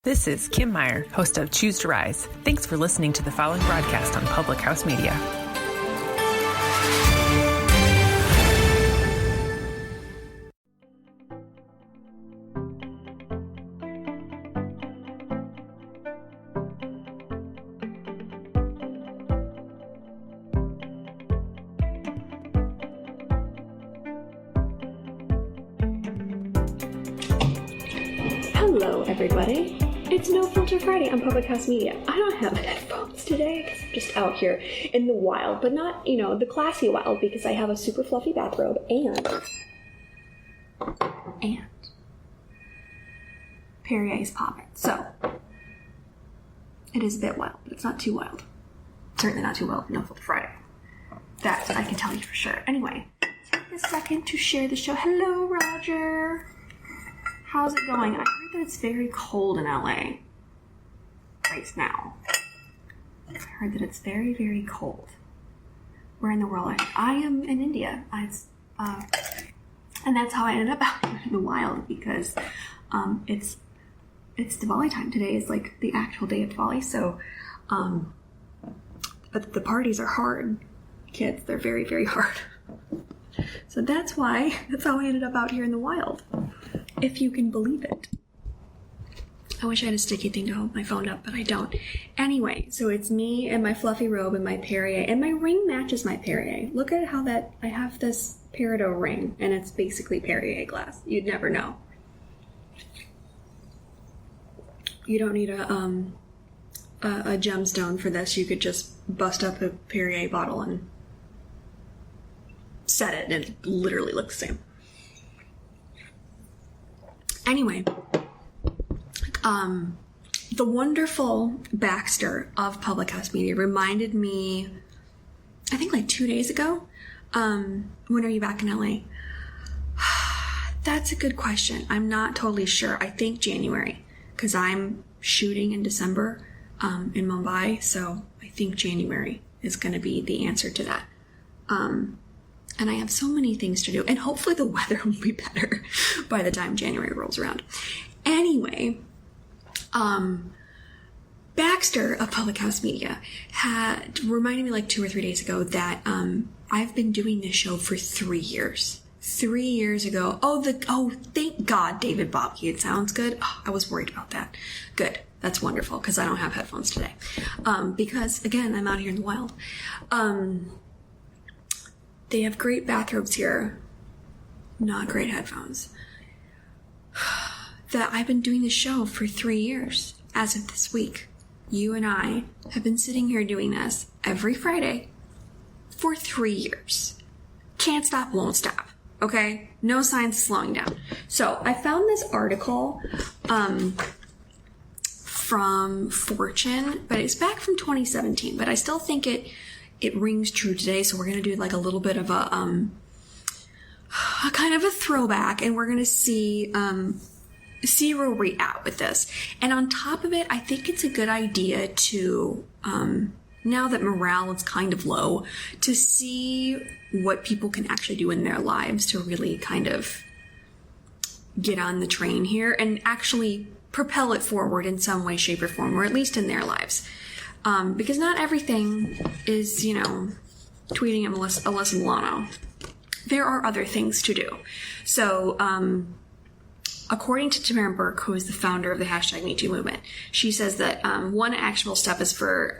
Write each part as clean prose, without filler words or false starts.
This is Kim Meyer, host of Choose to Rise. Thanks for listening to the following broadcast on Public House Media. Hello, everybody. It's No Filter Friday on Public House Media. I don't have headphones today because I'm just out here in the wild, but not, the classy wild, because I have a super fluffy bathrobe and Perrier's popping. So, it is a bit wild, but it's not too wild. Certainly not too wild for No Filter Friday. That I can tell you for sure. Anyway, take a second to share the show. Hello, Roger. How's it going? I heard that it's very cold in LA right now. I heard that it's very, very cold. Where in the world? I am in India. And that's how I ended up out in the wild, because it's Diwali time. Today is like the actual day of Diwali. So, but the parties are hard, kids. They're very, very hard. So that's how I ended up out here in the wild. If you can believe it. I wish I had a sticky thing to hold my phone up, but I don't. Anyway, so it's me and my fluffy robe and my Perrier, and my ring matches my Perrier. Look at how I have this peridot ring, and it's basically Perrier glass. You'd never know. You don't need a gemstone for this. You could just bust up a Perrier bottle and set it, and it literally looks the same. Anyway, the wonderful Baxter of Public House Media reminded me, I think like 2 days ago, when are you back in LA? That's a good question. I'm not totally sure. I think January, because I'm shooting in December in Mumbai, so I think January is going to be the answer to that. And I have so many things to do. And hopefully the weather will be better by the time January rolls around. Anyway, Baxter of Public House Media had reminded me like 2 or 3 days ago that I've been doing this show for 3 years. 3 years ago. Thank God David Bobke. It sounds good. Oh, I was worried about that. Good. That's wonderful, because I don't have headphones today. Because, again, I'm out here in the wild. They have great bathrobes here, not great headphones. That I've been doing this show for 3 years, as of this week. You and I have been sitting here doing this every Friday for 3 years. Can't stop, won't stop, okay? No signs of slowing down. So I found this article from Fortune, but it's back from 2017, but I still think it rings true today, so we're going to do like a little bit of a kind of a throwback, and we're going to see where we're at with this. And on top of it, I think it's a good idea to, now that morale is kind of low, to see what people can actually do in their lives to really kind of get on the train here and actually propel it forward in some way, shape, or form, or at least in their lives. Because not everything is, tweeting at Alyssa Milano. There are other things to do. So, according to Tamara Burke, who is the founder of the #MeToo movement, she says that one actionable step is for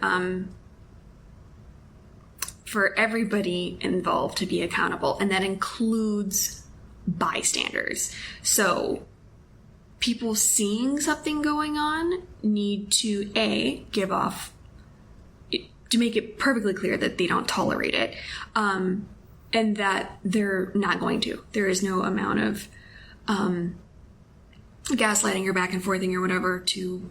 everybody involved to be accountable, and that includes bystanders. So, people seeing something going on need to, to make it perfectly clear that they don't tolerate it, and that they're not going to. There is no amount of gaslighting or back and forthing or whatever to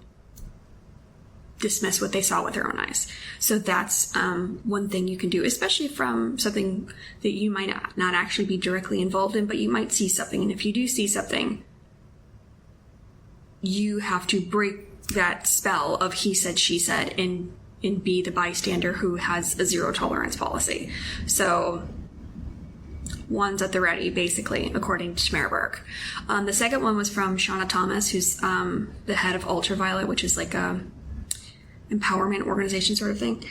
dismiss what they saw with their own eyes. So that's one thing you can do, especially from something that you might not actually be directly involved in, but you might see something. And if you do see something, you have to break that spell of he said, she said, and be the bystander who has a zero tolerance policy. So ones at the ready, basically, according to Tamara Burke. The second one was from Shauna Thomas, who's the head of Ultraviolet, which is like a empowerment organization sort of thing.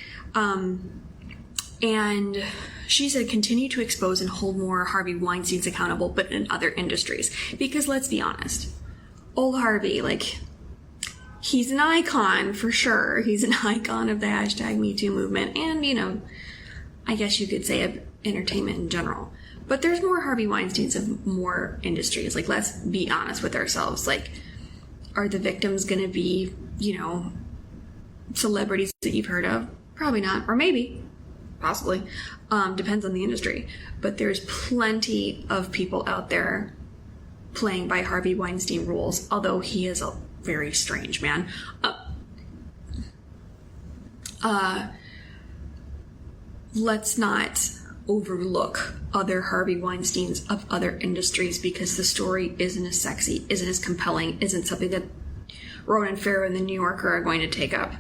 And she said, continue to expose and hold more Harvey Weinsteins accountable, but in other industries. Because let's be honest, old Harvey, like, he's an icon for sure. He's an icon of the hashtag #MeToo movement. And, you know, I guess you could say of entertainment in general. But there's more Harvey Weinsteins of more industries. Like, let's be honest with ourselves. Like, are the victims going to be, you know, celebrities that you've heard of? Probably not. Or maybe. Possibly. Depends on the industry. But there's plenty of people out there playing by Harvey Weinstein rules, although he is a very strange man. Let's not overlook other Harvey Weinsteins of other industries, because the story isn't as sexy, isn't as compelling, isn't something that Ronan Farrow and the New Yorker are going to take up.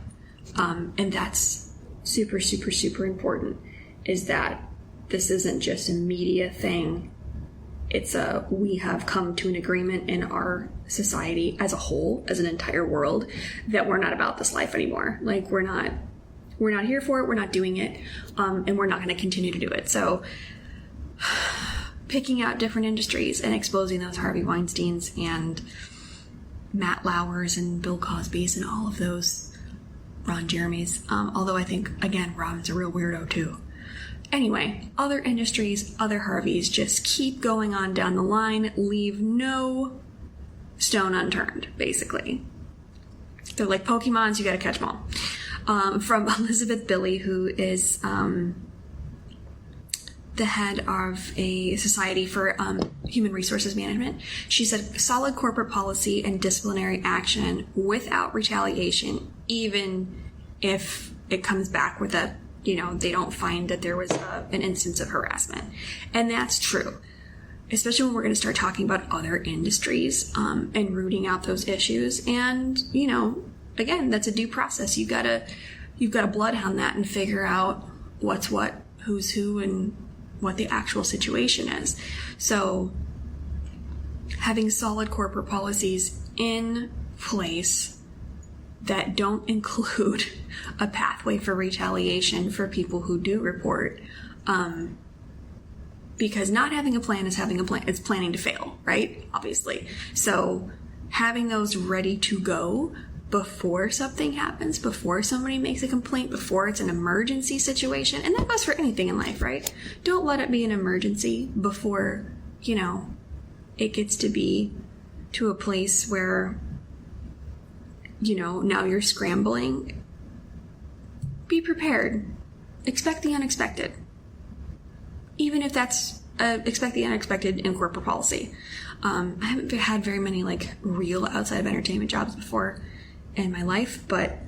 And that's super, super, super important, is that this isn't just a media thing. It's we have come to an agreement in our society as a whole, as an entire world, that we're not about this life anymore. Like, we're not here for it, we're not doing it, and we're not going to continue to do it. So picking out different industries and exposing those Harvey Weinsteins and Matt Lauers and Bill Cosby's and all of those Ron Jeremy's, although I think, again, Ron's a real weirdo too. Anyway, other industries, other Harveys, just keep going on down the line, leave no stone unturned, basically. They're like Pokemons, you gotta catch them all. From Elizabeth Billy, who is the head of a society for human resources management. She said, solid corporate policy and disciplinary action without retaliation, even if it comes back with a, you know, they don't find that there was an instance of harassment. And that's true, especially when we're going to start talking about other industries and rooting out those issues. And, you know, again, that's a due process. You've got to bloodhound that and figure out what's what, who's who, and what the actual situation is. So having solid corporate policies in place that don't include a pathway for retaliation for people who do report, because not having a plan is having a plan. It's planning to fail, right? Obviously. So having those ready to go before something happens, before somebody makes a complaint, before it's an emergency situation. And that goes for anything in life, right? Don't let it be an emergency before, you know, it gets to be to a place where, you know, now you're scrambling. Be prepared. Expect the unexpected. Even if that's expect the unexpected in corporate policy. I haven't had very many like real outside of entertainment jobs before in my life, but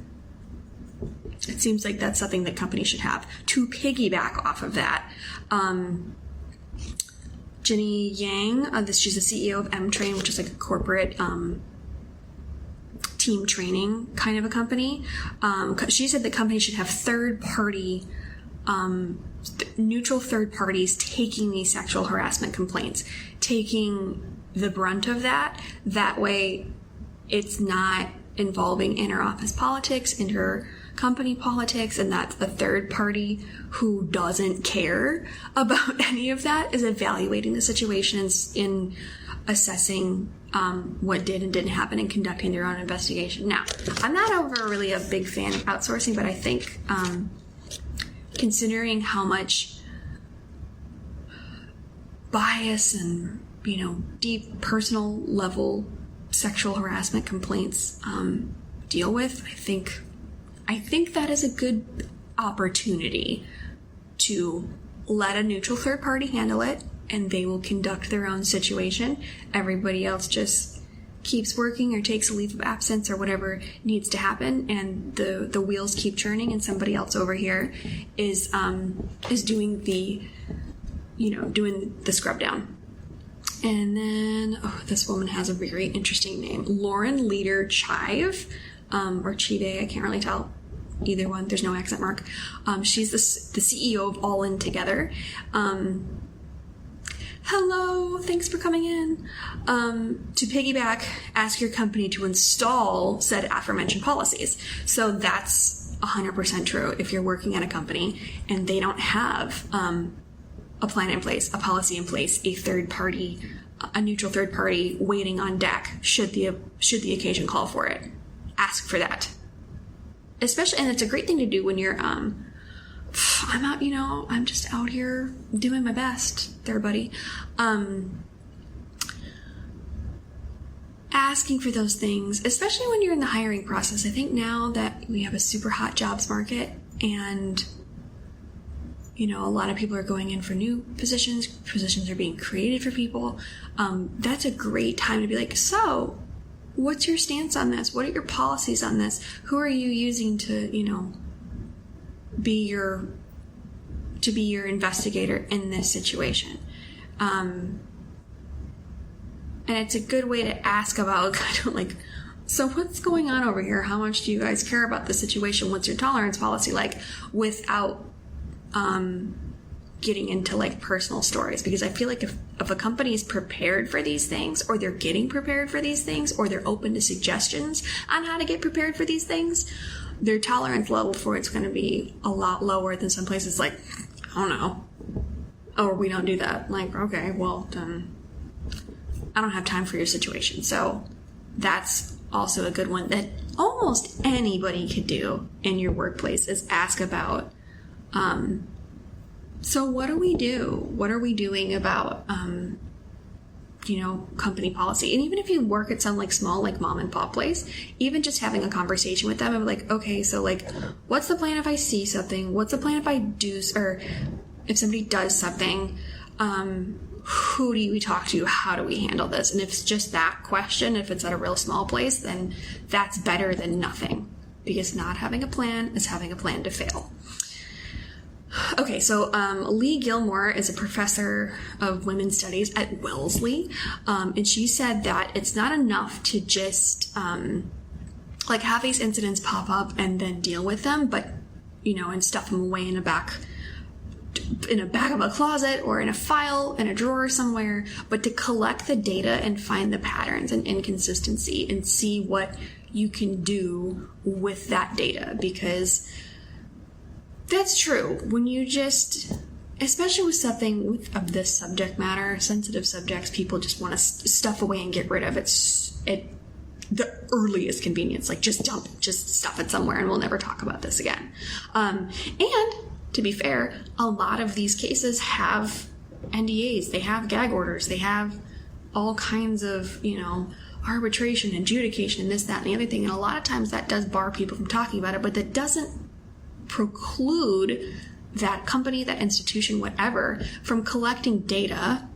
it seems like that's something that companies should have. To piggyback off of that, Jenny Yang, she's the CEO of M-Train, which is like a corporate team training kind of a company. She said the company should have third-party, neutral third parties taking these sexual harassment complaints, taking the brunt of that. That way it's not involving inter-office politics, inter-company politics, and that's a third party who doesn't care about any of that is evaluating the situations in assessing what did and didn't happen and conducting their own investigation. Now, I'm not over really a big fan of outsourcing, but I think considering how much bias and, you know, deep personal level sexual harassment complaints deal with, I think that is a good opportunity to let a neutral third party handle it, and they will conduct their own situation. Everybody else just keeps working or takes a leave of absence or whatever needs to happen, and the wheels keep churning, and somebody else over here is doing the, you know, doing the scrub down. And then, this woman has a very interesting name. Lauren Leader Chive, or Chive, I can't really tell. Either one, there's no accent mark. She's the CEO of All In Together. hello, thanks for coming in. To piggyback, ask your company to install said aforementioned policies. So that's 100% true. If you're working at a company and they don't have a plan in place, a policy in place, a neutral third party waiting on deck should the occasion call for it, ask for that. Especially, and it's a great thing to do when you're I'm out, I'm just out here doing my best there, buddy. Asking for those things, especially when you're in the hiring process. I think now that we have a super hot jobs market and, a lot of people are going in for new positions are being created for people. That's a great time to be like, so what's your stance on this? What are your policies on this? Who are you using to, be your investigator in this situation? And it's a good way to ask about kind of like, so what's going on over here? How much do you guys care about the situation? What's your tolerance policy like, without getting into like personal stories? Because I feel like if a company is prepared for these things, or they're getting prepared for these things, or they're open to suggestions on how to get prepared for these things, their tolerance level for it's going to be a lot lower than some places like, I don't know, or we don't do that. Like, okay, well, then I don't have time for your situation. So that's also a good one that almost anybody could do in your workplace, is ask about, so what do we do? What are we doing about, company policy? And even if you work at some like small, like mom and pop place, even just having a conversation with them of like, okay, so like, what's the plan if I see something? What's the plan if I do, or if somebody does something, who do we talk to? How do we handle this? And if it's just that question, if it's at a real small place, then that's better than nothing, because not having a plan is having a plan to fail. Okay, so Lee Gilmore is a professor of women's studies at Wellesley, and she said that it's not enough to just like have these incidents pop up and then deal with them, but and stuff them away in a back of a closet or in a file in a drawer somewhere, but to collect the data and find the patterns and inconsistency and see what you can do with that data. Because that's true. When you just, especially with something of this subject matter, sensitive subjects, people just want to stuff away and get rid of it. The earliest convenience, like just stuff it somewhere and we'll never talk about this again. And to be fair, a lot of these cases have NDAs, they have gag orders, they have all kinds of, arbitration, adjudication, and this, that, and the other thing. And a lot of times that does bar people from talking about it, but that doesn't preclude that company, that institution, whatever, from collecting data.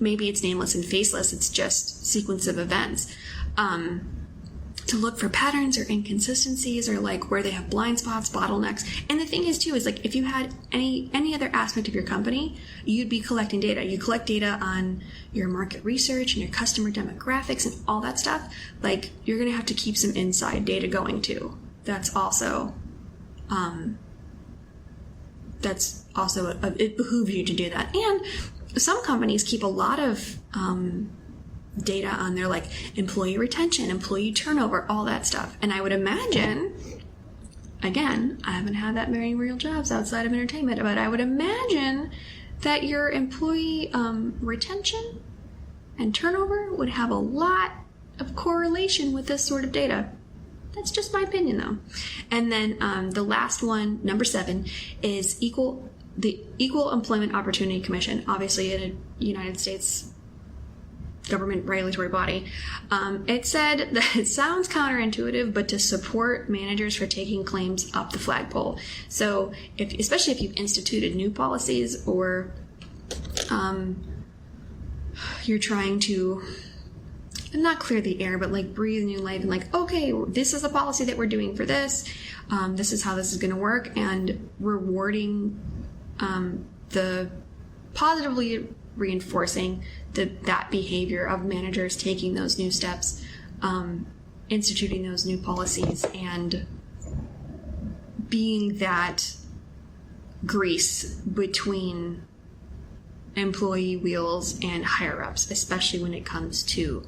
Maybe it's nameless and faceless, it's just sequence of events, to look for patterns or inconsistencies, or like where they have blind spots, bottlenecks. And the thing is too, is like if you had any other aspect of your company, you'd be collecting data. You collect data on your market research and your customer demographics and all that stuff. Like, you're going to have to keep some inside data going too. That's also it behooves you to do that. And some companies keep a lot of data on their like employee retention, employee turnover, all that stuff. And I would imagine, again, I haven't had that many real jobs outside of entertainment, but I would imagine that your employee retention and turnover would have a lot of correlation with this sort of data. That's just my opinion, though. And then the last one, number 7, is the Equal Employment Opportunity Commission. Obviously, in a United States government regulatory body. It said that it sounds counterintuitive, but to support managers for taking claims up the flagpole. So, especially if you've instituted new policies, or you're trying to not clear the air, but like breathe new life, and like, okay, this is a policy that we're doing for this. This is how this is going to work, and rewarding the positively reinforcing that behavior of managers taking those new steps, instituting those new policies, and being that grease between employee wheels and higher ups, especially when it comes to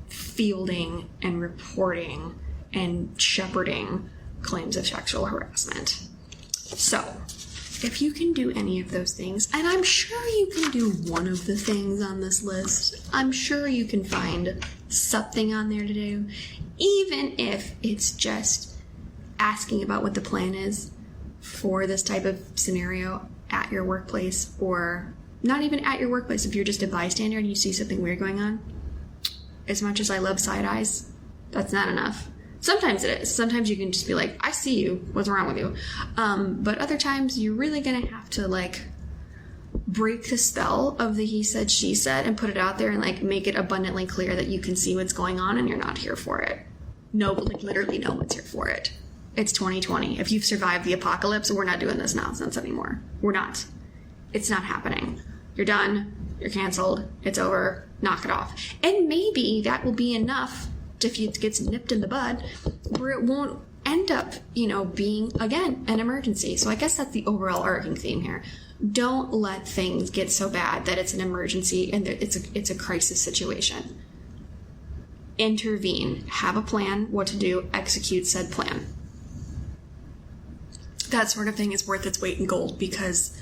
fielding and reporting and shepherding claims of sexual harassment. So, if you can do any of those things, and I'm sure you can do one of the things on this list, I'm sure you can find something on there to do, even if it's just asking about what the plan is for this type of scenario at your workplace, or not even at your workplace, if you're just a bystander and you see something weird going on. As much as I love side eyes, that's not enough. Sometimes it is. Sometimes you can just be like, I see you. What's wrong with you? But other times you're really going to have to like break the spell of the he said, she said and put it out there and like make it abundantly clear that you can see what's going on and you're not here for it. No, but like literally no one's here for it. It's 2020. If you've survived the apocalypse, we're not doing this nonsense anymore. We're not. It's not happening. You're done. You're canceled. It's over. Knock it off. And maybe that will be enough if it gets nipped in the bud where it won't end up, being, again, an emergency. So I guess that's the overall arcing theme here. Don't let things get so bad that it's an emergency and that it's a crisis situation. Intervene. Have a plan, what to do, execute said plan. That sort of thing is worth its weight in gold because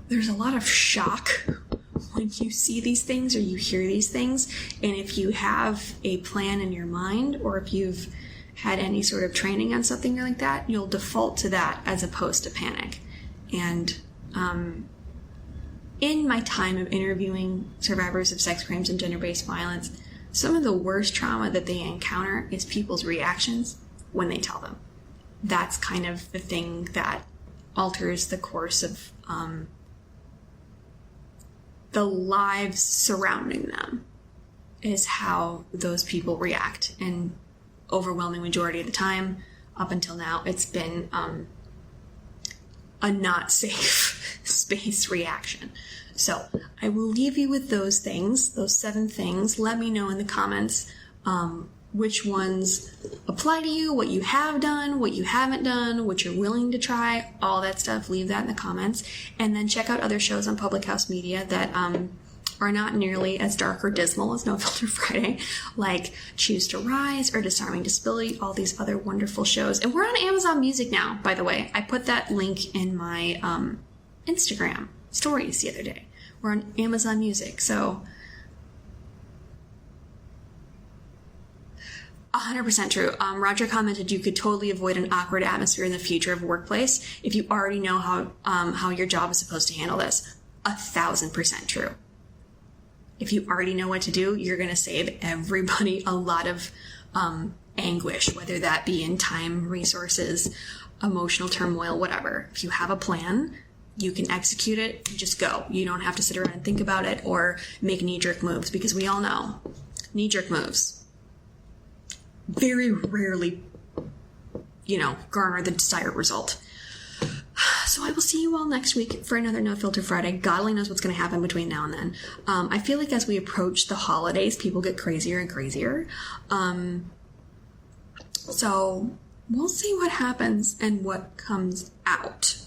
there's a lot of shock when you see these things or you hear these things. And if you have a plan in your mind, or if you've had any sort of training on something like that, you'll default to that as opposed to panic. And in my time of interviewing survivors of sex crimes and gender-based violence, some of the worst trauma that they encounter is people's reactions when they tell them. That's kind of the thing that alters the course of the lives surrounding them, is how those people react. And overwhelming majority of the time, up until now, it's been a not safe space reaction. So I will leave you with those things, those 7 things. Let me know in the comments which ones apply to you, what you have done, what you haven't done, what you're willing to try, all that stuff. Leave that in the comments. And then check out other shows on Public House Media that are not nearly as dark or dismal as No Filter Friday, like Choose to Rise or Disarming Disability, all these other wonderful shows. And we're on Amazon Music now, by the way. I put that link in my Instagram stories the other day. We're on Amazon Music, so 100% true. Roger commented you could totally avoid an awkward atmosphere in the future of a workplace if you already know how your job is supposed to handle this. 1,000% true. If you already know what to do, you're going to save everybody a lot of anguish, whether that be in time, resources, emotional turmoil, whatever. If you have a plan, you can execute it, just go. You don't have to sit around and think about it or make knee-jerk moves, because we all know knee-jerk moves very rarely, garner the desired result. So I will see you all next week for another No Filter Friday. God only knows what's going to happen between now and then. I feel like as we approach the holidays, people get crazier and crazier. So we'll see what happens and what comes out.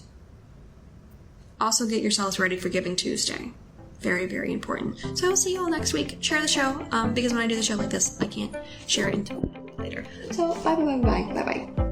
Also get yourselves ready for Giving Tuesday. Very, very important. So I will see you all next week. Share the show, because when I do the show like this, I can't share it until later. So bye.